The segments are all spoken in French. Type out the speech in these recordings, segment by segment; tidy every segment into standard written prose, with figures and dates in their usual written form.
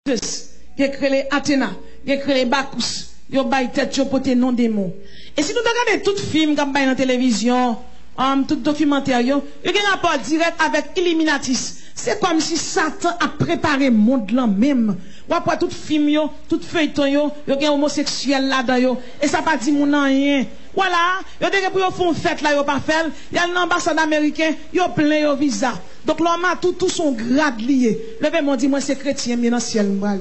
qui a créé Athéna, qui a créé Bacchus, qui a créé tête, qui a porté non démon. Et si nous regardons tout film comme dans la télévision, tout documentaire, il y a un rapport direct avec Illuminatis. C'est comme si Satan a préparé le monde là même. Ou après tout film, tout feuilleton, il y a un homosexuel là-dedans, et ça pas dit mon rien. Voilà, il y a des gens qui font fête là, ils pas fait. Il y a un ambassade américain, il y a plein de visa. Donc l'homme a tout son grade lié. Le père m'a dit, moi c'est chrétien, mais dans le ciel, moi.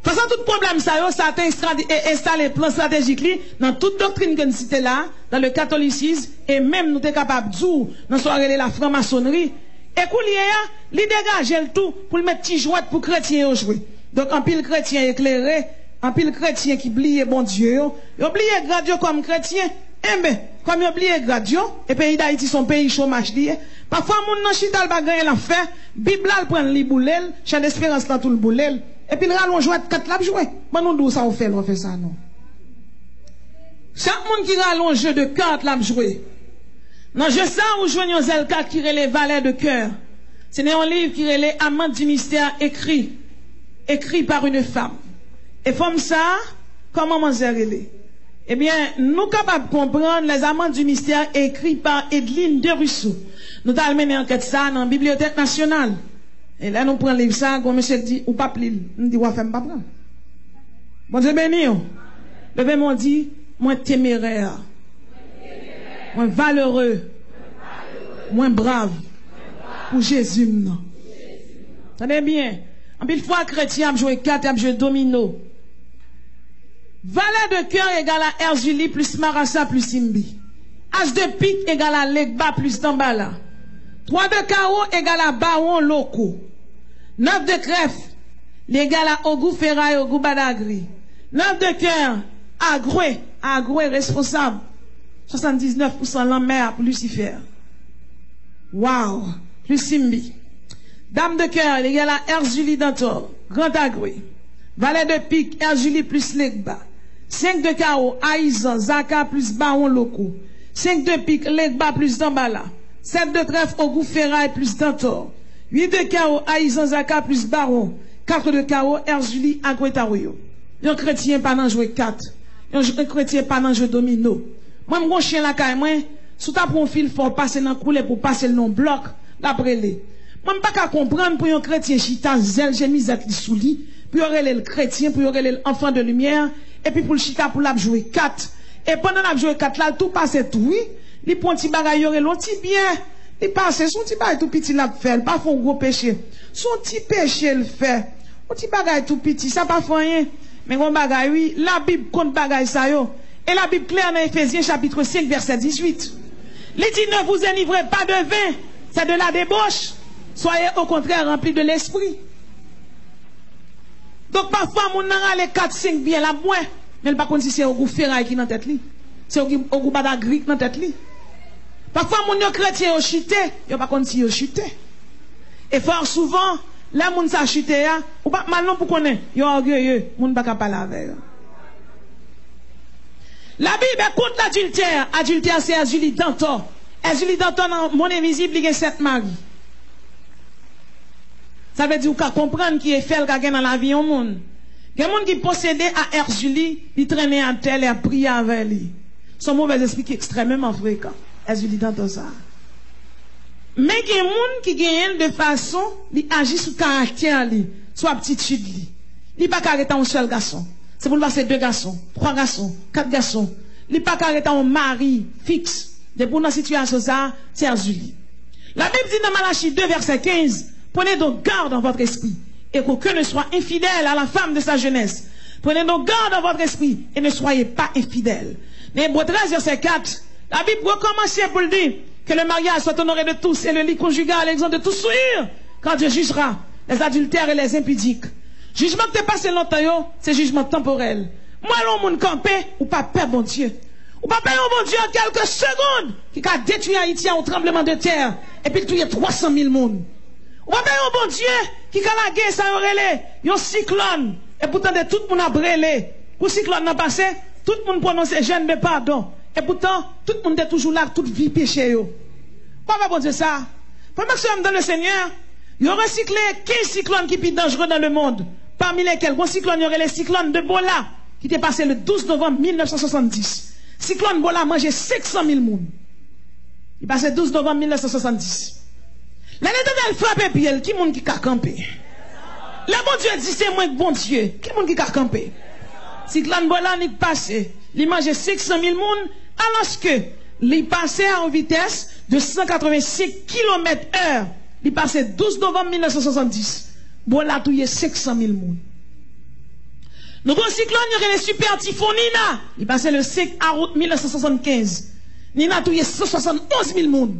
Façon tout problème ça a installé plan stratégique dans toute doctrine que nous citons là, dans le catholicisme, et même nous sommes capables de dire, dans soirée la franc-maçonnerie, et qu'on li dégage le tout pour le mettre petit jouet pour chrétiens jouer. Donc en pile chrétien éclairé, en pile chrétien qui oublie bon Dieu, il oublie grand Dieu comme chrétien, et bien, comme il oublie grand Dieu, et pays d'Haïti son pays chômage lié, parfois moun nan chital ba gagner l'affaire, Bible là prend li boulel, chant d'espérance là tout le boulel. Et puis, le rallonge jouet 4 lap joué. Bon, nous, d'où ça on fait ça, non? Chaque monde qui rallonge jeu de 4 lap joué. Dans je ça, où joignons L4 qui relève Valets de cœur. C'est un livre qui relève Amante du mystère écrit par une femme. Et femme ça, comment m'en eh bien, nous capables de comprendre les amantes du mystère écrits par Edline de Rousseau. Nous avons mené enquête ça dans la Bibliothèque nationale. Et là, nous prenons le livre ça, quand monsieur dit, ou pas pli, nous dit, ou pas prendre. Bon Dieu béni, le père m'a dit, moins téméraire, moins valeureux, moins brave, pour Jésus, non. Tenez bien, en pile fois, chrétien a joué 4, a joué domino. Valet de cœur égale à Erzulie plus Marassa plus Simbi. As de pique égale à Legba plus Dambala. 3 de carreau égale à Baron Loco. 9 de crève égale à Ogou Ferraille, Ogou Badagri. 9 de cœur, Agroué responsable. 79% l'enmer pour Lucifer. Wow, plus Simbi. Dame de cœur égale à Erzulie Dantor, Grand Agroué. Valet de pique, Erzulie plus Legba. 5 de carreau, Aïzan, Zaka plus Baron Loco. 5 de pique, Legba plus Dambala. 7 de trèfle, Ogou Ferraille plus Dantor. 8 de carreau, Aïzan, Zaka plus Baron. 4 de carreau, Erzulie, Agouetarouyo. Un chrétien pas dans jouer 4. Un chrétien pas dans jouer domino. Moi, mon chien la caille, moi, sous ta profil, faut passer dans le couler pour passer le nom bloc, d'après les. Moi, je ne peux pas comprendre pour un chrétien chita, zèle, j'ai mis à sous lit, pour y le chrétien, pour y l'enfant de lumière, et puis pour le chita, pour la jouer 4. Et pendant la jouer 4 là, tout passe tout, oui. Il prend un petit bagay, il l'autre bien. Il passe, son petit bagay tout petit là, fait, pas font gros péché. Son petit péché le fait. Un petit bagay tout petit, ça pas fait rien. Mais on bagay, oui, la Bible compte bagay ça yo. Et la Bible claire dans Ephésiens chapitre 5 verset 18. Il dit, ne vous enivrez pas de vin, c'est de la débauche. Soyez au contraire remplis de l'esprit. Donc parfois, mon nan les 4-5 bien la moins. Mais par contre, si c'est au goût ferraille qui dans tête li. C'est au goût badagri qui dans tête li. Parfois, mon yo chrétien au chuté, yo par contre si yo chuté. Et fort souvent, là moun sa chuté ya, ou pas mal non pour connaître, yo orgueilleux, moun pas capable avec. La Bible compte l'adultère. Adultère c'est Erzulie Dantor. Erzulie Dantor dans mon invisible, il y a 7 maris. Ça veut dire qu'on comprendre qui est fait le gars dans la vie au monde. Il y a des gens qui possédaient à Erzulie, ils traînaient à tel et à prier avec lui. Son mauvais esprit qui est extrêmement fréquent. Erzulie dans ça. Mais il y a des gens qui gagnent de façon, ils agissent sur caractère, sur aptitude. Ils ne pas arrêter un seul garçon. C'est pour passer 2 garçons, 3 garçons, 4 garçons. Ils ne pas arrêter un mari fixe. De pour dans situation ça, c'est Erzulie. La Bible dit dans Malachie 2 verset 15, prenez donc garde dans votre esprit et qu'aucun ne soit infidèle à la femme de sa jeunesse. Prenez donc garde dans votre esprit et ne soyez pas infidèles. Mais Hébreux 13 verset 4, la Bible recommence pour le dire que le mariage soit honoré de tous et le lit conjugal exempt de tout souillure quand Dieu jugera les adultères et les impudiques. Jugement que tu passé longtemps, c'est jugement temporel. Moi, l'on moun campé ou pas peur bon Dieu. Ou pas peur bon Dieu en quelques secondes qui a détruit Haïti en tremblement de terre et puis tué 300 000 personnes. Ou pas peur bon Dieu qui a la guerre ça aurait un cyclone et pourtant de tout le monde a brûlé. Pour cyclone n'a passé, tout le monde prononce jeûne de pardon. Et pourtant, tout le monde est toujours là, toute vie péché. Pourquoi bon Dieu ça? Frère maximum dans le Seigneur, il y aura recyclé 15 cyclones qui sont dangereux dans le monde. Parmi lesquels, bon cyclone, il y aurait les cyclones de Bola, qui était passé le 12 novembre 1970. Cyclone Bola a mangé 500 000 personnes. Il passait le 12 novembre 1970. L'année dernière, frappe pied, qui monde qui a campé? Le bon Dieu dit c'est moi bon Dieu. Qui monde qui a campé? Cyclone Bola n'est passé. Il mangeait 500 000 personnes, alors que il passait à une vitesse de 185 km/h. Il passait 12 novembre 1970. Bola touillé 500 000 personnes. Nous avons un cyclone, il y a les super typhons Nina. Il passait le 5 août 1975. Nina touillé 171 000 personnes.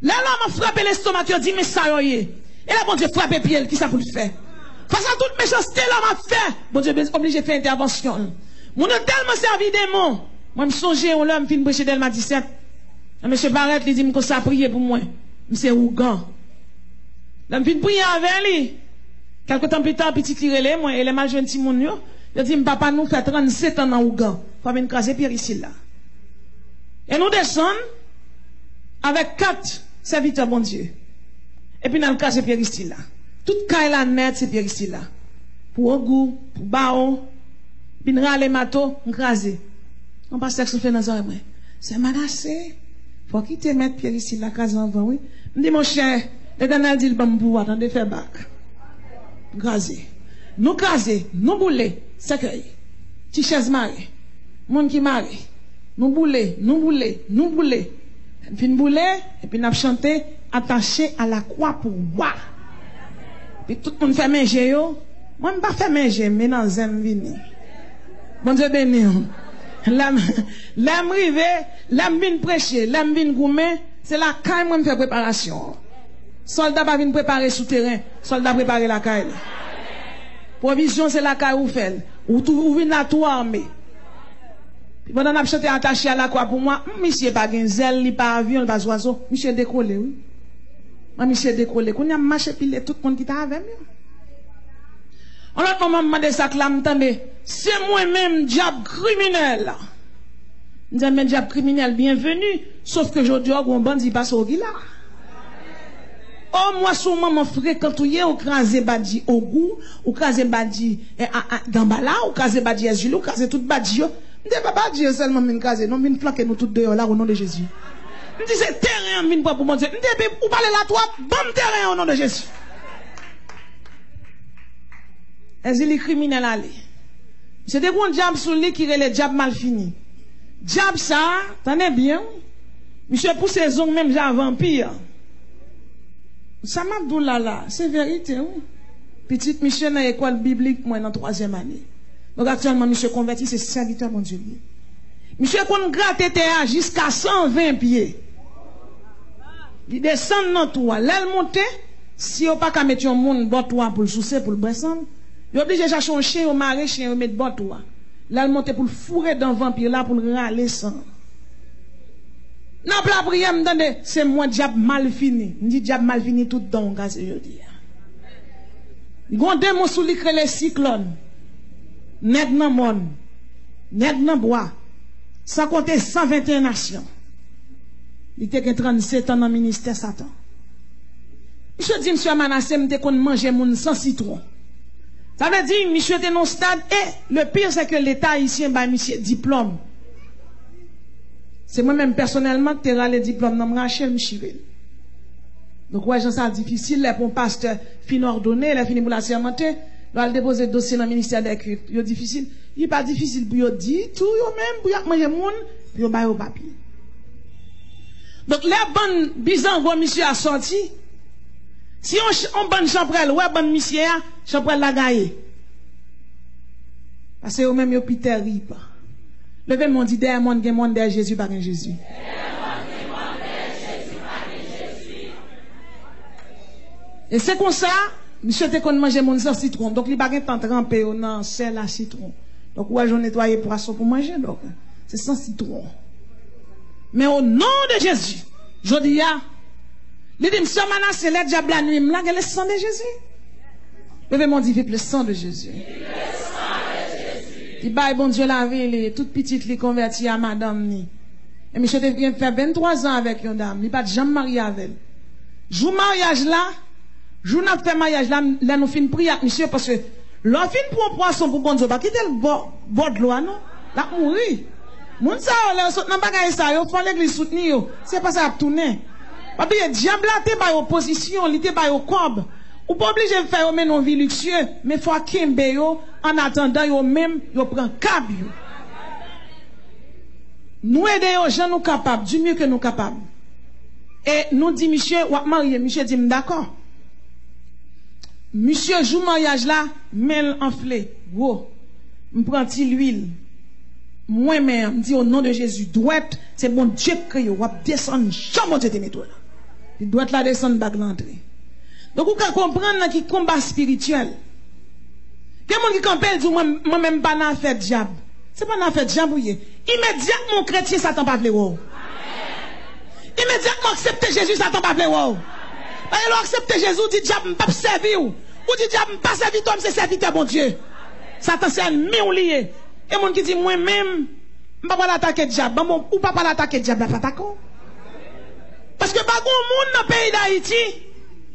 Là, l'homme a frappé l'estomac, il a dit, mais ça y est. Et là, bon Dieu, frappé pied, qui ça pour le faire? Face à toute méchanceté, l'homme a fait. Bon Dieu, obligé de faire intervention. Mon a tellement servi des mots. Moi, je me songeais, l'homme fin prêcher Delma 17. Monsieur Barrett, il dit, que ça a prié pour moi. Monsieur Ougan. L'homme fin prier avec lui. Quelque temps plus tard, petit tiré, moi, et les mal jeunes Timon, il dit, papa, nous fait 37 ans dans Ougan. Faut venir craser Pierre ici, là. Et nous descendons avec 4 serviteurs, bon Dieu. Et puis, nous allons craser Pierre ici, là. Toute caille la net, c'est Pierre ici, là. Pour Ogou, pour Bao, puis nous allons les matos, nous craser. On passe à ce fait dans un moi. C'est menacé. Faut quitter mettre Pierre ici, là, craser en avant, oui. Je dis, mon cher, l'Éternel dit le bambou, attendez, faire bac. Craser. Nous craser, nous bouler, cercueil. Ti chaise marée. Monde qui marée. Nous bouler, nous bouler, nous bouler. Puis nous bouler, et puis nous chanter, attaché à la croix pour boire. Puis tout le monde fait manger, yo. Moi, je ne pas faire manger, mais dans un vini. Bon Dieu béni. L'âme rive, l'âme vient prêcher, l'âme vient goumer, c'est la caille, moi, je fais préparation. Soldat pas vient préparer souterrain, soldat préparer la caille. Provision, c'est la caille ou fait. Ou vient la tout armé. Puis pendant que je suis attaché à la croix pour moi, monsieur pas un zèle, il pas avion, il pas oiseau, monsieur décollé, oui. Moi, monsieur décollé. Quand il a marché, puis tout le monde qui t'a avec moi. On a moment demandé ça que là, m'entendez. C'est moi-même, diable criminel. Je dis, mais diable criminel, bienvenue. Sauf que aujourd'hui, on bandit passe au gila. Oh, moi, sur maman fréquente, ou crasé badi au goût, ou crasé badi d'emballa, ou crasé badi azul, ou crasé tout badi. Je dis, pas Dieu seulement, mais crasé. Non, mais flanquer nous toutes deux là, au nom de Jésus. Je dis, c'est terrain, mine pour mon Dieu. Je dis, ou parler là, toi, bon terrain au nom de Jésus. Est-ce que les criminels allaient? C'est des bons diables sous lui qui relèvent les diables mal finis. Diable ça, t'en es bien. Monsieur pour ses ongles même j'ai un vampire. Ça m'a dit là, c'est vérité, oui. Petite mission dans l'école biblique, moi, dans 3e année. Donc actuellement, monsieur converti, c'est serviteur, mon Dieu. Monsieur qu'on gratte terre jusqu'à 120 pieds. Il descend dans toi. L'aile monte, si on pas qu'à mettre un monde bon toi pour le soucier, pour le descendre, il est obligé de chercher un chien, un mari, chien, un mettre bon toi. L'aile monte pour le fourrer dans le vampire là, pour le râler sang. Non, la prière, m'entendez, c'est moi, diable mal fini. Je dis diable mal fini tout dans le cas, je dis. Il y a un démon sous lui les cyclones. Net dans le monde. Net dans le bois. Sans compter 121 nations. Il était 37 ans dans le ministère Satan. Je dis, monsieur Manassé, je qu'on mange moun sans citron. Ça veut dire, monsieur était dans le stade, et le pire, c'est que l'État haïtien, bah, monsieur, diplôme. C'est moi-même personnellement qui ai râlé diplôme dans Rachel Michivel. Donc, ouais, ça difficile, là, pour un pasteur fin ordonné, il a fini pour la sermenter, il a déposé le dossier dans le ministère des cultes. Il est difficile. Il n'est pas difficile pour lui dire tout, même, pour manger moun, puis il va au papier. Donc, les bonnes bizango, monsieur a sorti. Si on bonne champrelle, ouais, bonne monsieur, champrelle la gagne. Parce que eux même, ils ont terrible. Levez mon dit, derrière mon monde, derrière Jésus, par Jésus. Et c'est comme ça, monsieur te qu'on mange mon sans citron. Donc, il n'y a pas de temps trempé dans sel à citron. Donc, ouais, j'en nettoie poisson pour manger, donc. C'est sans citron. Mais au nom de Jésus, je dis, il dit, monsieur Manas, c'est le diable la nuit, là, le sang de Jésus. Levez mon dit, vive le sang de Jésus. Il baille bon Dieu la vie, toute petite, li convertie à madame ni. Et monsieur devient faire 23 ans avec une dame, il pas jamais marié avec elle. Jou mariage là, jou n'a fait mariage là, là nous fin prier avec monsieur parce que l'on fin pour un poisson pour bon Dieu, pas quitter le bord de l'eau non, la mourir. Moun sa là saute dans bagaille ça, yo font l'église soutenir yo, c'est pas ça à tourner. Parce que diable là te ba opposition, il te ba au cob. Ou pas obligé de faire men non vie luxueux, mais faut kembe yo en attendant yo même yo prend cab yo. Nous aider aux gens nous capables, du mieux que nous capables. Et nous dit monsieur, ou marié, monsieur dit d'accord. Monsieur joue mariage là, mêle enflé, gros. M'prend l'huile. Moi-même, dit au nom de Jésus, droite, c'est bon Dieu qui va descendre, jamais Dieu te nettoie là. Il doit la descendre back l'entrée. Donc, vous pouvez comprendre qui combat spirituel. Quelqu'un qui campelle dit, moi-même, pas dans fait diable. C'est pas dans fait diable, immédiatement, chrétien, Satan pas vle wow. Immédiatement, accepter Jésus, Satan pas vle wow. Alors, accepter Jésus, dit diable, pas servir ou dit diable, pas servir toi, c'est serviteur, bon Dieu. Satan, c'est ennemi ou lié. Et mon qui dit, moi-même, je ne vais pas l'attaquer diable. Ou pas l'attaquer diable, la attaquer. Parce que pas grand monde dans le pays d'Haïti,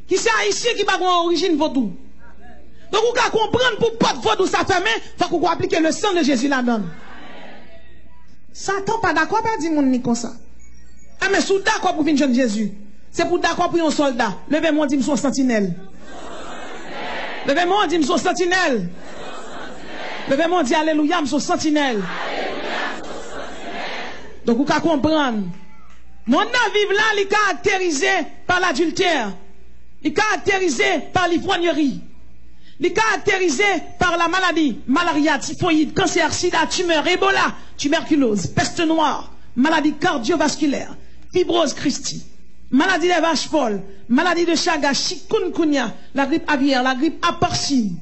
qui c'est haïtien qui n'a pas origine vaudou. Donc, vous pouvez comprendre pour pas de vaudou ça ferme, il faut que vous appliquez le sang de Jésus là-dedans. Satan pas d'accord, pas dire mon ni comme ça. Ah, mais sous d'accord pour venir jeune Jésus. C'est pour d'accord pour un soldat. Levez-moi, dit, son sentinelle. Levez-moi, dit, son sentinelle. Levez-moi, dit, alléluia, son sentinelle. Donc, vous pouvez comprendre. Mon vivre là, il est caractérisé par l'adultère. Il est caractérisé par l'ivrognerie. Il est caractérisé par la maladie, malaria, typhoïde, cancer, sida, tumeur, Ebola, tuberculose, peste noire, maladie cardiovasculaire, fibrose Christi, maladie des vaches folles, maladie de Chagas, chikungunya, la grippe aviaire, la grippe porcine.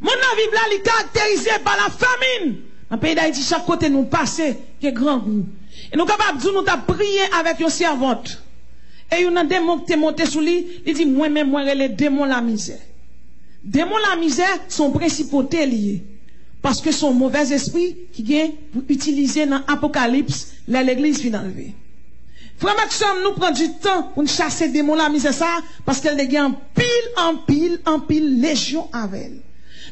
Mon vivre là, il est caractérisé par la famine. Dans le pays d'Haïti, chaque côté nous passons, qui est grand goût. Et nous sommes capables de nous prier avec une servante. Et il y a un démon qui est monté sous lui, il dit, moi-même, moi, les démons la misère. Démons la misère sont principautés liés. Parce que son mauvais esprit qui vient pour utiliser dans l'Apocalypse, l'église finit enlevée. Frère Maxime, nous prenons du temps pour chasser démons la misère ça, parce qu'elle est en pile, légion avec elle.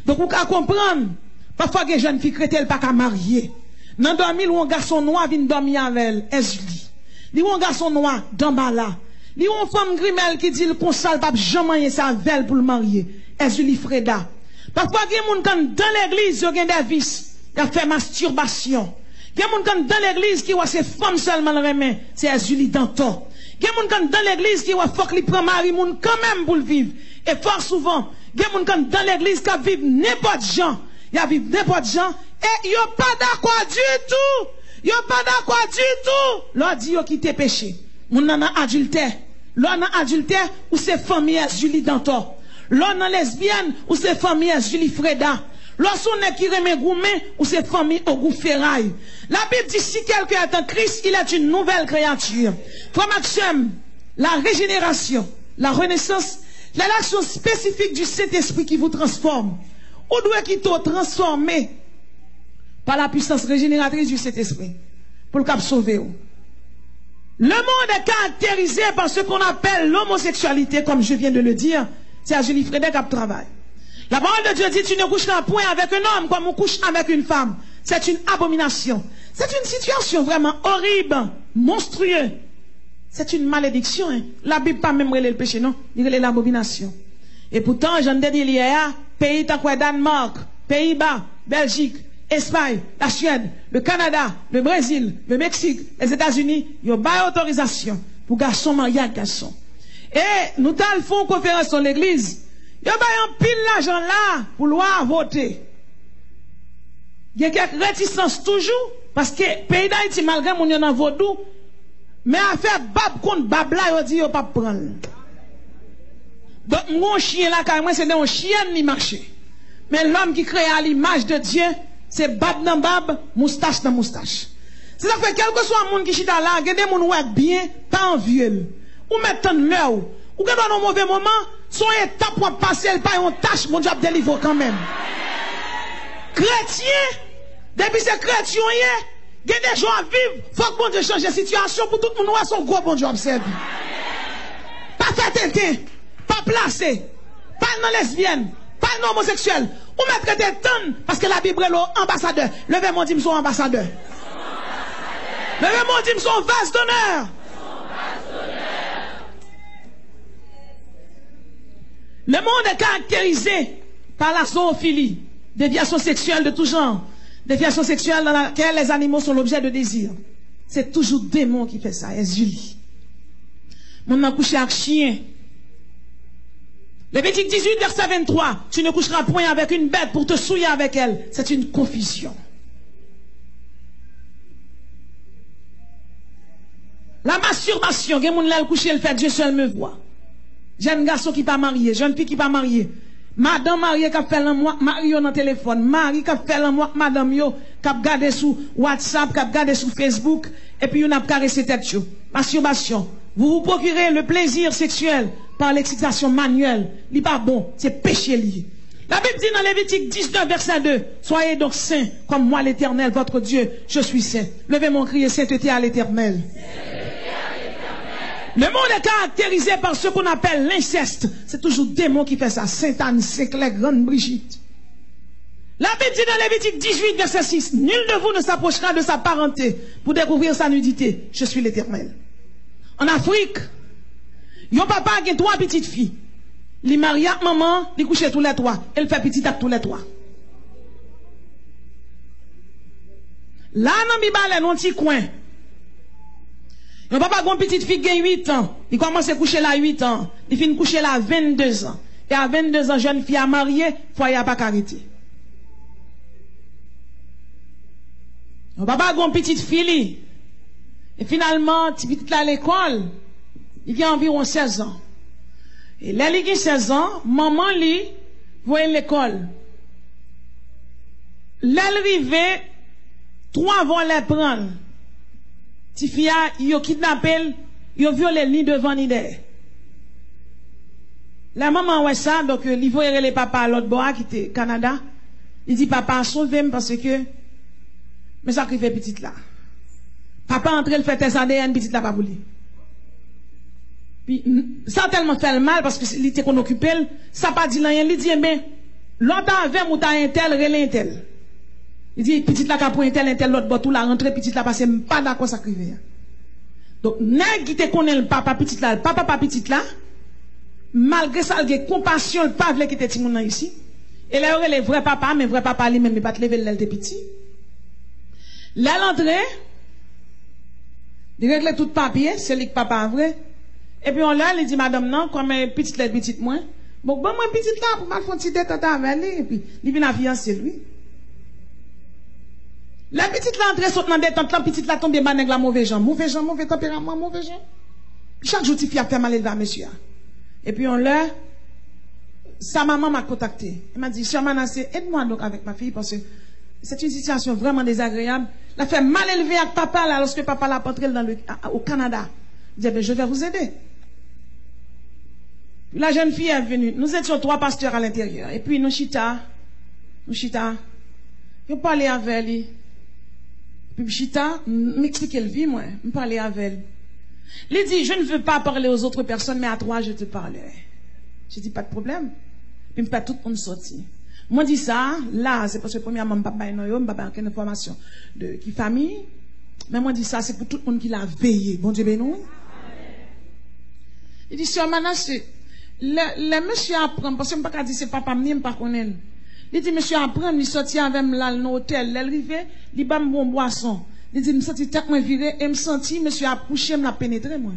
Donc, vous pouvez comprendre, parfois, que les jeunes filles chrétiennes pas qu'à marier. Dans 2000, où un garçon noir vient dormir avec elle, Ezuli. Li ou un garçon noir, d'Ambala. Li ou une femme grimelle qui dit le consal pape jamais sa velle pour le marier. Ezuli Freda. Parfois, il y a des gens dans l'église, qui ont des vices, qui ont fait masturbation. Il y a des gens dans l'église qui ont ces femmes seulement le remet, c'est Ezuli Danto. Il y a des gens dans l'église qui ont faut qu'il prenne mari moun quand même pour le vivre. Et fort souvent, il y a des gens dans l'église qui vivent n'importe gens. Ils vivent n'importe gens. Et ils n'ont pas d'accord du tout. Ils n'ont pas d'accord du tout. L'on dit qu'ils quittent péché. Moun nan adultère. L'on nan adultère ou c'est famille Julie Dantor. L'on nan lesbienne ou c'est famille Julie Freda. L'on sonne qui remet gourmet ou c'est famille au goût ferraille. La Bible dit si quelqu'un est en Christ, il est une nouvelle créature. Frère Maxime, la régénération, la renaissance, l'action spécifique du Saint-Esprit qui vous transforme. Ou doit qu'il soit transformé par la puissance régénératrice du Saint-Esprit pour le cap sauver. Le monde est caractérisé par ce qu'on appelle l'homosexualité, comme je viens de le dire. C'est à Julie Frédéric qui travaille. La parole de Dieu dit tu ne coucheras point avec un homme comme on couche avec une femme. C'est une abomination. C'est une situation vraiment horrible, monstrueuse. C'est une malédiction. Hein. La Bible pas même relève le péché, non. Il relève l'abomination. Et pourtant, j'en ai dit hier, pays tant que Danemark, Pays-Bas, Belgique, Espagne, la Suède, le Canada, le Brésil, le Mexique, les États-Unis, ils ont pas autorisation pour garçon marié avec garçon. Et nous faisons une conférence dans l'église. Ils ont un pile l'argent là pour loi voter. Il y a quelques réticences toujours, parce que le pays d'Haïti, malgré mon yon en vaudou, mais à faire bab contre bab là, ils disent qu'ils ne pas prendre. Donc, mon chien là, quand même, c'est un chien ni marché. Mais l'homme qui crée à l'image de Dieu, c'est bab dans bab, moustache dans moustache. C'est ça que quel que soit un monde qui chita là, il y a des gens qui bien, pas envieux. Ou mettre l'heure, ou quand dans un mauvais moment, son étape pour passer, pas une tâche, mon Dieu délivre quand même. Chrétien, depuis ces chrétiens, il y a des gens à vivre, faut que mon Dieu change la situation pour tout le monde, son gros bon Dieu observe. Pas fait tété, pas placé, pas non lesbienne, pas non homosexuel. Ou mettre des tonnes, parce que la Bible est l'ambassadeur. Levez mon dîme son ambassadeur. Levez mon dîme son vase d'honneur. Le monde est caractérisé par la zoophilie, déviation sexuelle de tout genre, déviation sexuelle dans laquelle les animaux sont l'objet de désir. C'est toujours démon qui fait ça, Julie. Mon a couché avec chien. Lévitique 18, verset 23. Tu ne coucheras point avec une bête pour te souiller avec elle. C'est une confusion. La masturbation, il y a des gens qui couché, le fait Dieu seul me voit. Jeune garçon qui pas marié, jeune fille qui pas mariée. Madame mariée qui a fait moi, mari dans le téléphone, mari qui a fait moi, madame yo, qui a gardé sur WhatsApp, qui a gardé sur Facebook, et puis on a caressé tête yo. Masturbation. Vous vous procurez le plaisir sexuel par l'excitation manuelle. Il pas bon, c'est péché lié. La Bible dit dans Lévitique 19, verset 2, soyez donc saints, comme moi l'Éternel, votre Dieu, je suis saint. Levez mon cri et sainteté à l'Éternel. Le monde est caractérisé par ce qu'on appelle l'inceste. C'est toujours démon qui fait ça. Sainte-Anne, Saint-Claire, Grande Brigitte. La Bible dit dans Lévitique 18, verset 6, nul de vous ne s'approchera de sa parenté pour découvrir sa nudité. Je suis l'Éternel. En Afrique, yon papa a 3 petites filles. Il marie à maman, il couche tous les 3. Elle fait petit à tous les 3. Là, dans Bibale, dans un petit coin. Yon papa a une petite fille qui a 8 ans. Il commence à coucher là 8 ans. Il finit coucher là 22 ans. Et à 22 ans, jeune fille a marié, foyer a pas carité. Yon papa a une petite fille. Et finalement, petit là à l'école, il a environ 16 ans. Et là, il a 16 ans, maman lui, voit l'école. Là, elle arrive, 3 vont les prendre. Ti fia, yo kidnappé, yo violé ni devant ni derrière. La maman ouais ça, donc il voit les papa à l'autre bord qui était Canada. Il dit papa sauve-moi parce que me sacrifier petite là. Papa entre le fait test ADN petite là pas pour lui. Puis ça tellement fait mal parce que il était qu'on occupé, ça pas dit rien, il dit ben l'autre avec ou ta intel relé intel. Il dit, petite là, qu'a pour un tel, l'autre bord, tout la rentrée, petite là, parce que pas d'accord, ça crive. Donc, nèg qui te connaît le papa, petite là, le papa, pas petite là, malgré ça, il y a compassion, le pas qui était petit moun ici. Et là, il y a le vrai papa, mais vrai papa lui-même, il pas te lever l'aile de petit. Là, l'entrée, il règle tout papier, c'est lui que papa vrai. Et puis, on l'a, il dit, madame, non, comme petite là, petite moins. Bon, moi, petite là, pour ma faire une petite tête avec lui, et puis, il vient à fiancer lui. La petite là entre saute dans des tentes, la petite là tombe ban nèg la mauvais gens, mauvais tempérament, mauvais gens. Chaque jour tu fais faire mal élevé à monsieur. Et puis on l'a sa maman m'a contacté. Elle m'a dit "Chère Manassé, aide-moi donc avec ma fille parce que c'est une situation vraiment désagréable. Elle a fait mal élevé avec papa là lorsque papa l'a rentré au Canada." Il dit "Ben je vais vous aider." Puis la jeune fille est venue. Nous étions 3 pasteurs à l'intérieur et puis nous chita. Je parlais avec lui. Puis Chita m'expliquait le vie, moi. Je parlais avec elle. Il dit, je ne veux pas parler aux autres personnes, mais à toi, je te parlerai. J'ai dit, pas de problème. Puis je pas tout le monde sorti. Moi, dis ça, là, c'est parce que premièrement, je n'ai pas aucune information de qui famille. Mais moi, dis ça, c'est pour tout le monde qui l'a veillé. Bon Dieu, ben nous. Il dit, Sœur Manassé, le monsieur apprend, parce que je ne peux pas dire c'est papa, je ne peux pas connaître. Il dit, monsieur apprend, il sortit avec moi dans l'hôtel, il arrivé, il bat mon boisson. Il dit, je me senti tellement viré, et me senti, monsieur a couché, me l'a pénétré, moi.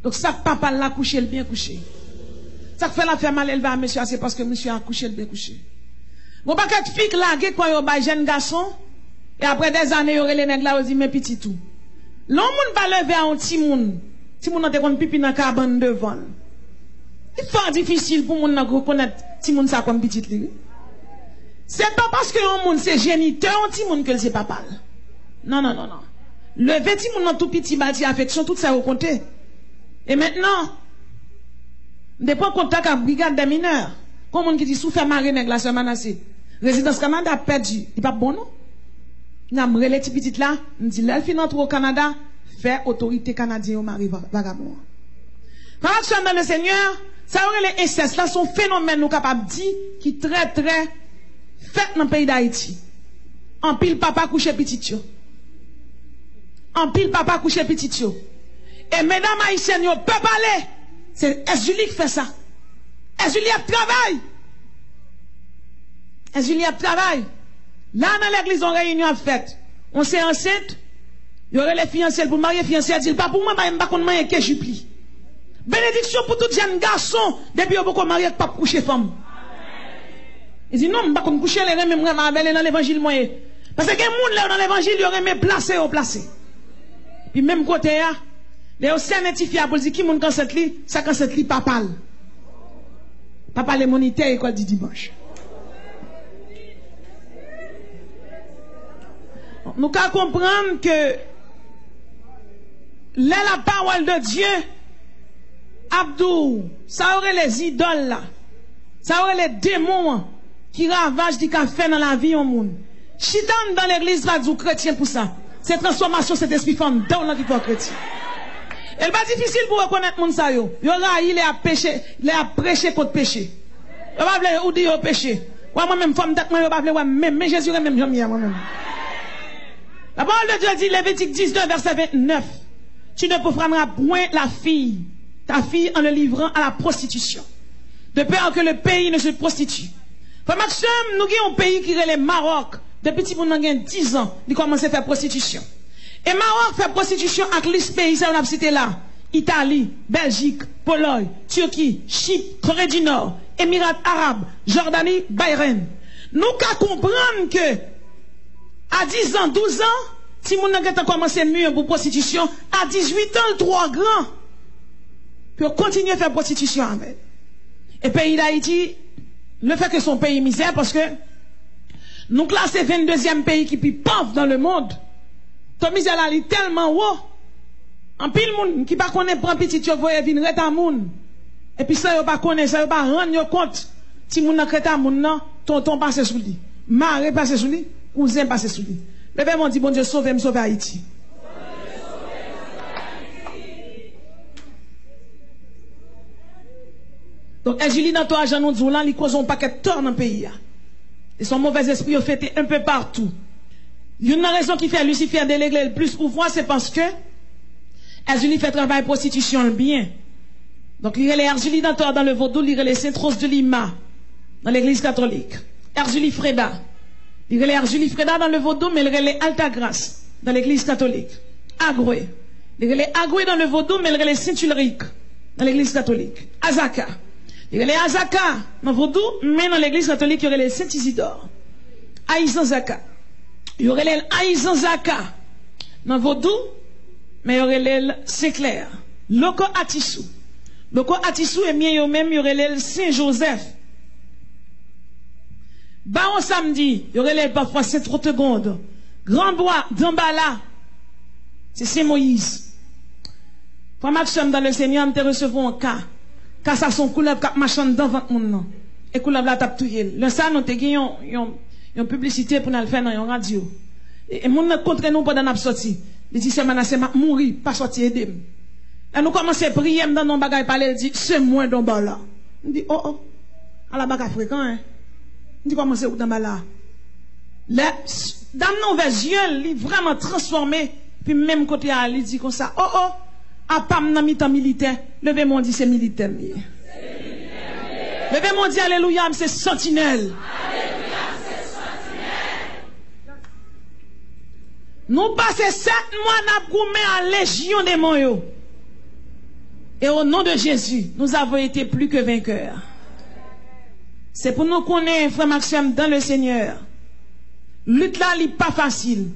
Donc, ça, papa l'a couché, le bien couché. Ça fait la faire mal élevé à monsieur, c'est parce que monsieur a couché, le bien couché. Mon paquet de filles là, quoi, yon ba jeune garçon, et après des années, yon les nègres là, yon dit, mais petit tout. L'homme va lever à un petit monde. Petit monde n'a pas pipi dans la cabane devant. Il est difficile pour moun reconnaître si moun ça comme petit li. C'est pas parce que un moun c'est géniteur petit moun que c'est papa. Non. Le petit moun dans tout petit bâti affection tout ça au compter. Et maintenant dépend contact avec brigade des mineurs. Comme moun qui dit souffre maré nèg la Sœur Manassé. Résidence Canada perdu. Il pas bon non. N'a relé petit petit là, me dit là fin entre au Canada, fait autorité canadienne au mari vagabond. Pendant que dans le Seigneur, ça aurait les incestes là, sont phénomènes nous capables de dire qui est très très fait dans le pays d'Haïti. En pile papa couché petit yo. En pile papa couché petit yo. Et mesdames haïtiennes, yo peut parler. C'est Julie qui fait ça. Julie a travail. Julie a travail. Là dans l'église on réunion a fait. On s'est enceinte. Il y aurait les fiancés pour marier fiancé dit pas pour moi pas qu'on marier que jupli. Bénédiction pour tout jeune garçon depuis on peut marier pas coucher femme. Il dit non, pas qu'on coucher les mêmes même dans l'évangile moyen. Parce que les gens dans l'évangile ils auraient placé au placé. Puis même côté là, les certifiés pour dire qui moun quand cette li, ça quand cette li papa. Papa les monitaires école du dimanche. Nous qu'à comprendre que là la parole de Dieu Abdou, ça aurait les idoles là. Ça aurait les démons qui ravagent du café dans la vie au monde. Chitan dans l'église va dire chrétien pour ça. C'est transformation cet esprit femme dans la vie chrétien. Elle pas difficile pour reconnaître mon ça yo. Yo là il est à pécher, il est à prêcher contre péché. Yo pas vle ou dire péché. Moi même femme dak moi yo pas vle même mais Jésus même j'aime moi même. La parole de Dieu dit Lévitique 19 verset 29. Tu ne proffaneras point la fille, ta fille en le livrant à la prostitution. De peur que le pays ne se prostitue. Frère Maxime, nous avons un pays qui est le Maroc. Depuis que nous avons 10 ans, il commence à faire prostitution. Et Maroc fait prostitution avec les pays, ça on a cité là. Italie, Belgique, Pologne, Turquie, Chypre, Corée du Nord, Émirats Arabes, Jordanie, Bahreïn. Nous qu'à comprendre que à 10 ans, 12 ans, si nous avons commencé mieux pour prostitution, à 18 ans, 3 grands, pour continuer à faire prostitution avec. Et pays d'Haïti, le fait que son pays misère, parce que nous classons 22e pays qui est pauvre dans le monde. Ton misère là, il est tellement haut. En pile monde qui pas connaît prend petit yo voye vinn reta moun. Et puis ça yo pas connaît, ça yo pas rendre compte. Si moun nan reta moun nan, tonton passe sous lui. Maré passe sous lui, cousin passe sous lui. Le père m'a dit bon Dieu sauve sauve Haïti. Donc Julie dans toi Jean nous dit là, il cause un paquet de tort dans le pays. Et son mauvais esprit a fait un peu partout. Une raison qui fait Lucifer déléguer le plus pouvoir, c'est parce que Erzulie fait travail prostitution bien. Donc il y a les Erzulie dans le vaudou, il y a les Saint-Rose de Lima dans l'église catholique. Erzulie Freda. Il y a les Erzulie Freda dans le vaudou, mais il y a les Altagrace dans l'église catholique. Agoué. Il y a les Agoué dans le vaudou, mais il y a les Saint-Ulrich dans l'église catholique. Azaka. Il y a les Azaka dans le vaudou, mais dans l'église catholique, il y a les Saint-Isidore. Aïzan Zaka. Il y aurait les Aïzan Zaka dans le vaudou, mais il y aurait les Saint-Clair. Loko Atissou. Loko Atissou et bien yo même, il y aurait les Saint-Joseph. Baron Samedi, il y aurait les parfois Saint-Trotegonde. Grand Bois, Dambala. C'est Saint-Moïse. Frère Maxime dans le Seigneur, nous te recevons un cas. Car ça son couleur cap machin dans votre monde. Et couleur la tape touyer. Le ça nous te gagnons une publicité pour nous le faire dans une radio. Et mon contre nous pendant n'a sorti. Il dit c'est menacé m'a mourir, pas sortir aider. Et nous commençons à prier dans nos bagages parler, il dit c'est moi dans bas là. Il dit oh à la bagage fréquent hein. Il dit comment c'est dans bas là. Là dans nos yeux, il vraiment transformé puis même côté il dit comme ça à pam dans mi-temps militaire, levez mon dit c'est militaire. Levez mon dit alléluia, c'est sentinelle. Nous passons 7 mois à goumé à légion des moyens. Et au nom de Jésus, nous avons été plus que vainqueurs. C'est pour nous connaître, frère Maxime, dans le Seigneur. Lutte là, n'est pas facile.